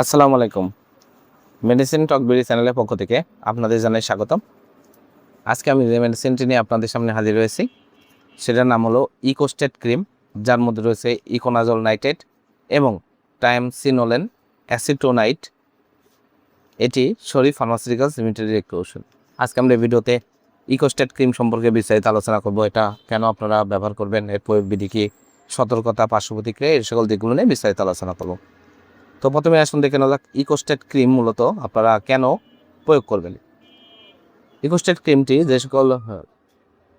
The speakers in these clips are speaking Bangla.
আসসালামু আলাইকুম। মেডিসিন টকবেরি চ্যানেলের পক্ষ থেকে আপনাদের জানাই স্বাগতম। আজকে আমি যে মেডিসিনটি নিয়ে আপনাদের সামনে হাজির হয়েছি সেটার নাম হলো ইকোস্টেট ক্রিম, যার মধ্যে রয়েছে ইকোনাজল নাইট্রেট এবং টাইমসিনোলেন অ্যাসিটোনাইট। এটি শরীফ ফার্মাসিউটিক্যালস লিমিটেডের একটি ওষুধ। আজকে আমরা ভিডিওতে ইকোস্টেট ক্রিম সম্পর্কে বিস্তারিত আলোচনা করব। এটা কেন আপনারা ব্যবহার করবেন, এর প্রয়োগ বিধি কি, সতর্কতা, পার্শ্ব প্রতিক্রিয়া, এই সকল দিকগুলো নিয়ে বিস্তারিত আলোচনা করব। তো প্রথমে আসুন দেখে নেওয়া যাক ইকোস্টেট ক্রিম মূলত আপনারা কেন প্রয়োগ করবেন। ইকোস্টেট ক্রিমটি যে সকল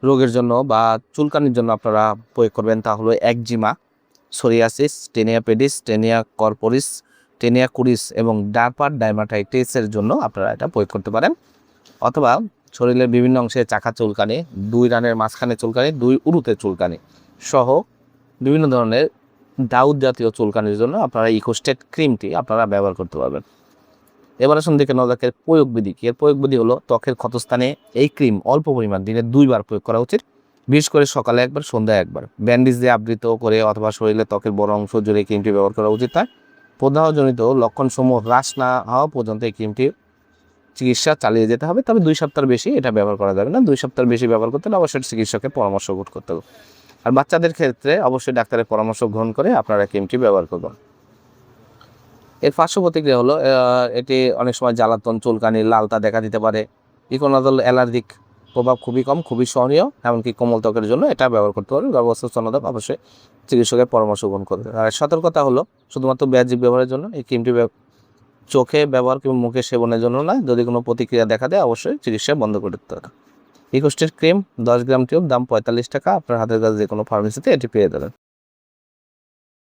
রোগের জন্য বা চুলকানির জন্য আপনারা প্রয়োগ করবেন তা হলো eczema, psoriasis, taenia pedis, taenia corporis, taenia কুরিস এবং ডার্পার ডার্মাটাইটিসের জন্য আপনারা এটা প্রয়োগ করতে পারেন। অথবা শরীরের বিভিন্ন অংশে চাকা চুলকানি, দুই রানের মাঝখানে চুলকানি, দুই উরুতে চুলকানি সহ বিভিন্ন ধরনের দাউদ জাতীয় চুলকানির জন্য আপনারা ইকোস্টেট ক্রিমটি আপনারা ব্যবহার করতে পারবেন। এবার আসুন দেখে নেওয়া যাক এর প্রয়োগ বিধি কি। এর প্রয়োগ বিধি হলো ত্বকের ক্ষতস্থানে এই ক্রিম অল্প পরিমাণ দিনে 2 বার প্রয়োগ করা উচিত, বিশেষ করে সকালে একবার, সন্ধ্যায় একবার। ব্যান্ডেজ দিয়ে আবৃত করে অথবা শরীরের ত্বকের বড় অংশ জুড়ে ক্রিমটি ব্যবহার করা উচিত। তাই প্রদাহজনিত লক্ষণসমূহ হ্রাস না হওয়া পর্যন্ত এই ক্রিমটি চিকিৎসা চালিয়ে যেতে হবে। তবে 2 সপ্তাহের বেশি এটা ব্যবহার করা যাবে না। 2 সপ্তাহের বেশি ব্যবহার করতে হলে অবশ্যই চিকিৎসকের পরামর্শ গ্রহণ করতে হবে। আর বাচ্চাদের ক্ষেত্রে অবশ্যই ডাক্তারের পরামর্শ গ্রহণ করে আপনারা ক্রিমটি ব্যবহার করবেন। এর পার্শ্ব প্রতিক্রিয়া হলো এটি অনেক সময় জ্বালাতন, চুলকানি, লালতা দেখা দিতে পারে। ইকোনাজল অ্যালার্জিক প্রভাব খুবই কম, খুবই সহনীয়, এমনকি কোমল ত্বকের জন্য এটা ব্যবহার করতে পারবে। গর্ভস্থ স্তন্যদান অবশ্যই চিকিৎসকের পরামর্শ গ্রহণ করবে। আর সতর্কতা হলো শুধুমাত্র বাহ্যিক ব্যবহারের জন্য। এই ক্রিমটি চোখে ব্যবহার কিংবা মুখে সেবনের জন্য নয়। যদি কোনো প্রতিক্রিয়া দেখা দেয় অবশ্যই চিকিৎসা বন্ধ করে দিতে হবে। ইকোস্টেট ক্রিম 10 গ্রাম টিউব, দাম 45 টাকা। আপনার হাতের কাছে যে কোনো ফার্মেসিতে এটি পেয়ে যাবেন।